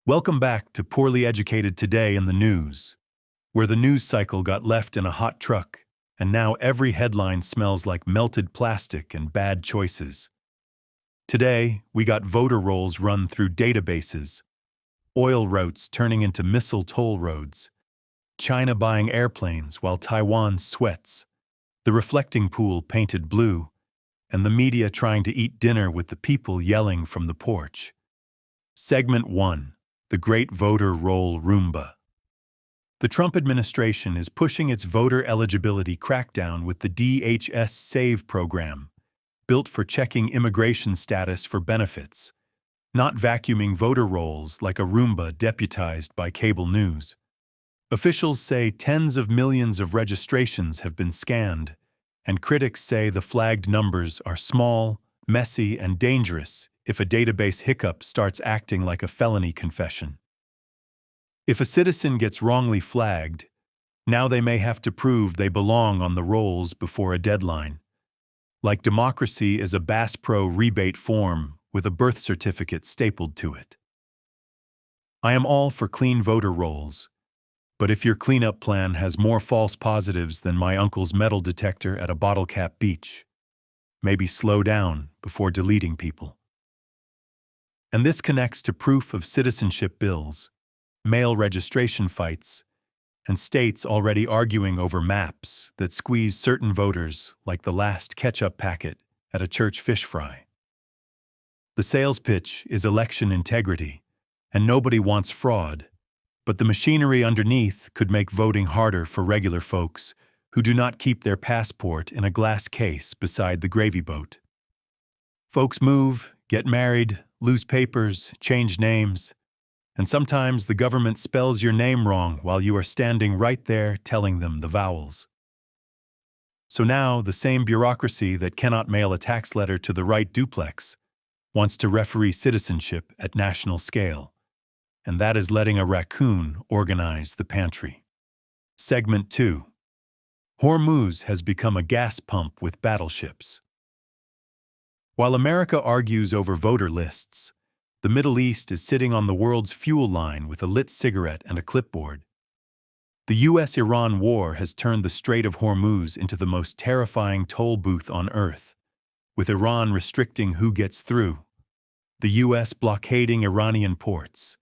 Welcome back to Poorly Educated Today in the News, where the news cycle got left in a hot truck, and now every headline smells like melted plastic and bad choices. Today, we got voter rolls run through databases, oil routes turning into missile toll roads, China buying airplanes while Taiwan sweats, the reflecting pool painted blue, and the media trying to eat dinner with the people yelling from the porch. Segment 1. The Great Voter Roll Roomba. The Trump administration is pushing its voter eligibility crackdown with the DHS SAVE program, built for checking immigration status for benefits, not vacuuming voter rolls like a Roomba deputized by cable news. Officials say tens of millions of registrations have been scanned, and critics say the flagged numbers are small, messy, and dangerous if a database hiccup starts acting like a felony confession. If a citizen gets wrongly flagged, now they may have to prove they belong on the rolls before a deadline. Like democracy is a Bass Pro rebate form with a birth certificate stapled to it. I am all for clean voter rolls, but if your cleanup plan has more false positives than my uncle's metal detector at a bottle cap beach, maybe slow down before deleting people. And this connects to proof of citizenship bills, mail registration fights, and states already arguing over maps that squeeze certain voters like the last ketchup packet at a church fish fry. The sales pitch is election integrity, and nobody wants fraud, but the machinery underneath could make voting harder for regular folks who do not keep their passport in a glass case beside the gravy boat. Folks move, get married, lose papers, change names, and sometimes the government spells your name wrong while you are standing right there telling them the vowels. So now the same bureaucracy that cannot mail a tax letter to the right duplex wants to referee citizenship at national scale, and that is letting a raccoon organize the pantry. Segment 2. Hormuz has become a gas pump with battleships. While America argues over voter lists, the Middle East is sitting on the world's fuel line with a lit cigarette and a clipboard. The U.S.-Iran war has turned the Strait of Hormuz into the most terrifying toll booth on Earth, with Iran restricting who gets through, the U.S. blockading Iranian ports,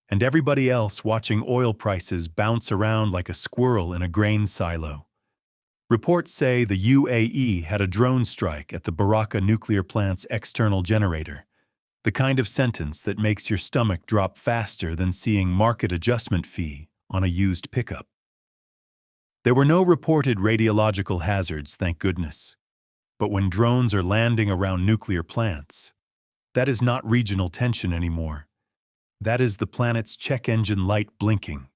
and everybody else watching oil prices bounce around like a squirrel in a grain silo. Reports say the UAE had a drone strike at the Baraka nuclear plant's external generator, the kind of sentence that makes your stomach drop faster than seeing market adjustment fee on a used pickup. There were no reported radiological hazards, thank goodness. But when drones are landing around nuclear plants, that is not regional tension anymore. That is the planet's check engine light blinking.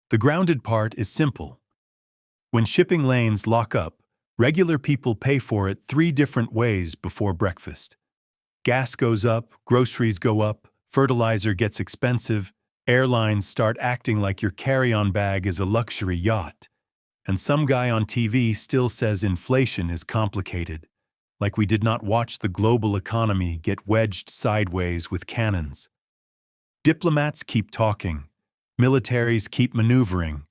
The grounded part is simple. When shipping lanes lock up, regular people pay for it 3 different ways before breakfast. Gas goes up, groceries go up, fertilizer gets expensive, airlines start acting like your carry-on bag is a luxury yacht, and some guy on TV still says inflation is complicated, like we did not watch the global economy get wedged sideways with cannons. Diplomats keep talking, militaries keep maneuvering,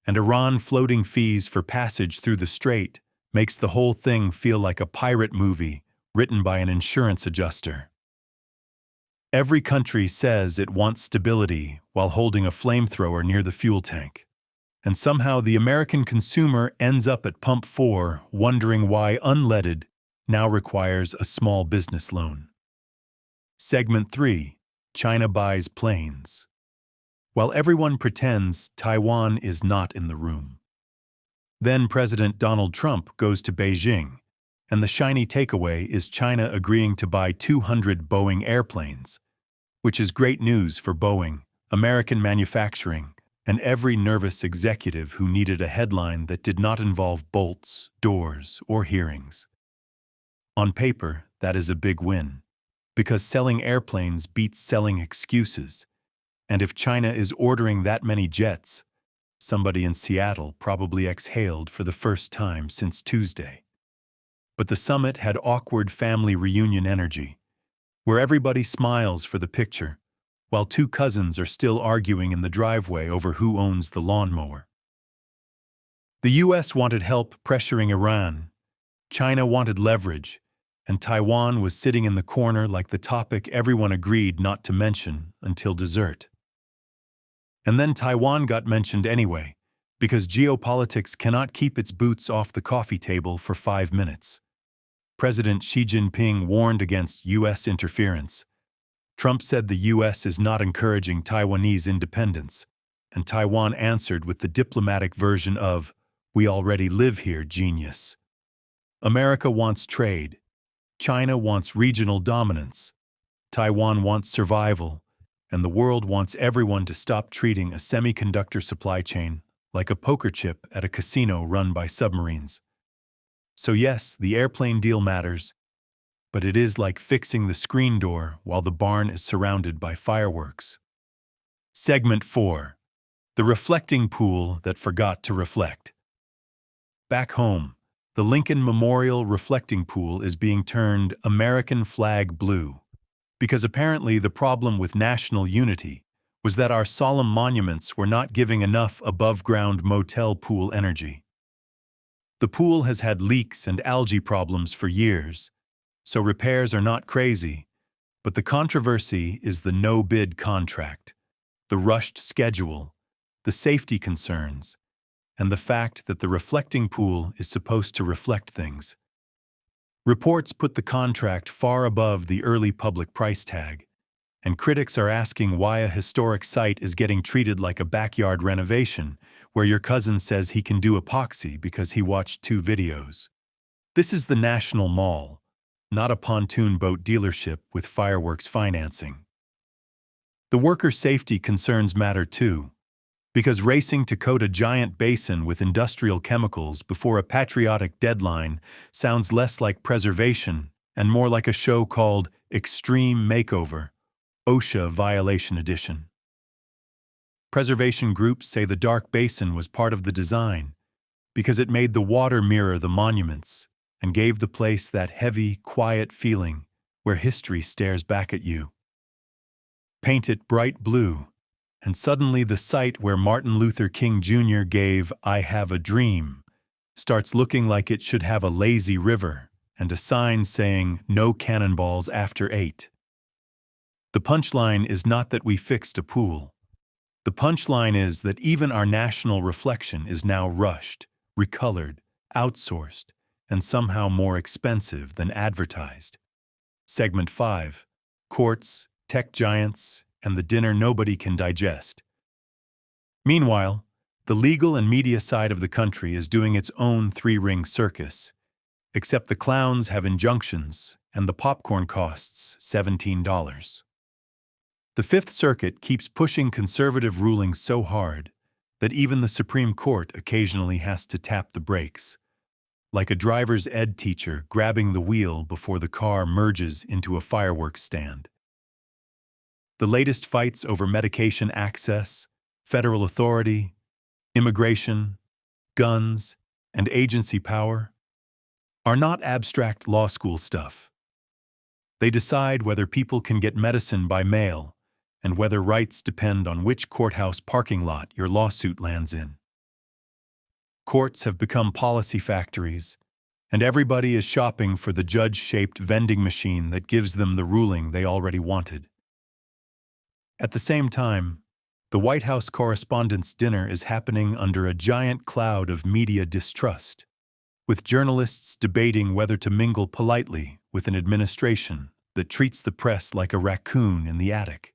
and Iran floating fees for passage through the strait makes the whole thing feel like a pirate movie written by an insurance adjuster. Every country says it wants stability while holding a flamethrower near the fuel tank. And somehow the American consumer ends up at pump 4 wondering why unleaded now requires a small business loan. Segment 3. China buys planes. While everyone pretends Taiwan is not in the room. Then President Donald Trump goes to Beijing, and the shiny takeaway is China agreeing to buy 200 Boeing airplanes, which is great news for Boeing, American manufacturing, and every nervous executive who needed a headline that did not involve bolts, doors, or hearings. On paper, that is a big win, because selling airplanes beats selling excuses. And if China is ordering that many jets, somebody in Seattle probably exhaled for the first time since Tuesday. But the summit had awkward family reunion energy, where everybody smiles for the picture, while two cousins are still arguing in the driveway over who owns the lawnmower. The US wanted help pressuring Iran, China wanted leverage, and Taiwan was sitting in the corner like the topic everyone agreed not to mention until dessert. And then Taiwan got mentioned anyway, because geopolitics cannot keep its boots off the coffee table for 5 minutes. President Xi Jinping warned against US interference. Trump said the US is not encouraging Taiwanese independence, and Taiwan answered with the diplomatic version of, "We already live here, genius." America wants trade. China wants regional dominance. Taiwan wants survival. And the world wants everyone to stop treating a semiconductor supply chain like a poker chip at a casino run by submarines. So yes, the airplane deal matters, but it is like fixing the screen door while the barn is surrounded by fireworks. Segment 4. The reflecting pool that forgot to reflect. Back home, the Lincoln Memorial reflecting pool is being turned American flag blue, because apparently the problem with national unity was that our solemn monuments were not giving enough above-ground motel pool energy. The pool has had leaks and algae problems for years, so repairs are not crazy, but the controversy is the no-bid contract, the rushed schedule, the safety concerns, and the fact that the reflecting pool is supposed to reflect things. Reports put the contract far above the early public price tag, and critics are asking why a historic site is getting treated like a backyard renovation where your cousin says he can do epoxy because he watched 2 videos. This is the National Mall, not a pontoon boat dealership with fireworks financing. The worker safety concerns matter too, because racing to coat a giant basin with industrial chemicals before a patriotic deadline sounds less like preservation and more like a show called Extreme Makeover, OSHA Violation Edition. Preservation groups say the dark basin was part of the design because it made the water mirror the monuments and gave the place that heavy, quiet feeling where history stares back at you. Paint it bright blue, and suddenly the site where Martin Luther King Jr. gave "I Have a Dream" starts looking like it should have a lazy river and a sign saying "No cannonballs after 8." The punchline is not that we fixed a pool. The punchline is that even our national reflection is now rushed, recolored, outsourced, and somehow more expensive than advertised. Segment 5. Courts, tech giants, and the dinner nobody can digest. Meanwhile, the legal and media side of the country is doing its own 3-ring circus, except the clowns have injunctions and the popcorn costs $17. The Fifth Circuit keeps pushing conservative rulings so hard that even the Supreme Court occasionally has to tap the brakes, like a driver's ed teacher grabbing the wheel before the car merges into a fireworks stand. The latest fights over medication access, federal authority, immigration, guns, and agency power are not abstract law school stuff. They decide whether people can get medicine by mail and whether rights depend on which courthouse parking lot your lawsuit lands in. Courts have become policy factories, and everybody is shopping for the judge-shaped vending machine that gives them the ruling they already wanted. At the same time, the White House Correspondents' Dinner is happening under a giant cloud of media distrust, with journalists debating whether to mingle politely with an administration that treats the press like a raccoon in the attic.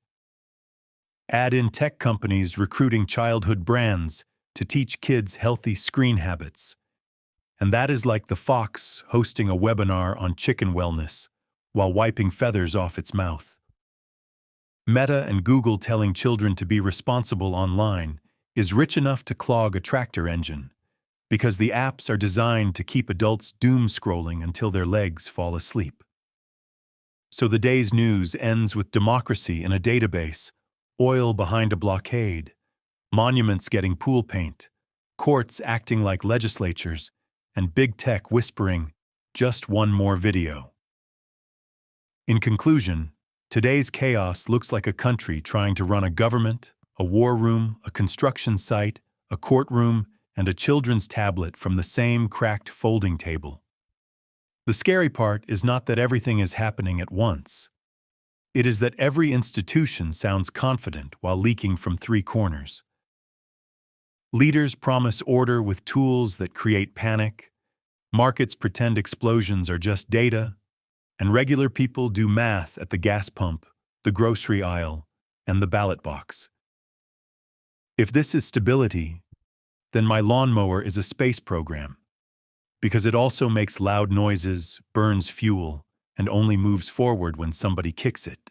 Add in tech companies recruiting childhood brands to teach kids healthy screen habits, and that is like the fox hosting a webinar on chicken wellness while wiping feathers off its mouth. Meta and Google telling children to be responsible online is rich enough to clog a tractor engine, because the apps are designed to keep adults doom-scrolling until their legs fall asleep. So the day's news ends with democracy in a database, oil behind a blockade, monuments getting pool paint, courts acting like legislatures, and big tech whispering, "Just one more video." In conclusion, Today's chaos looks like a country trying to run a government, a war room, a construction site, a courtroom, and a children's tablet from the same cracked folding table. The scary part is not that everything is happening at once. It is that every institution sounds confident while leaking from three corners. Leaders promise order with tools that create panic, markets pretend explosions are just data, and regular people do math at the gas pump, the grocery aisle, and the ballot box. If this is stability, then my lawnmower is a space program, because it also makes loud noises, burns fuel, and only moves forward when somebody kicks it.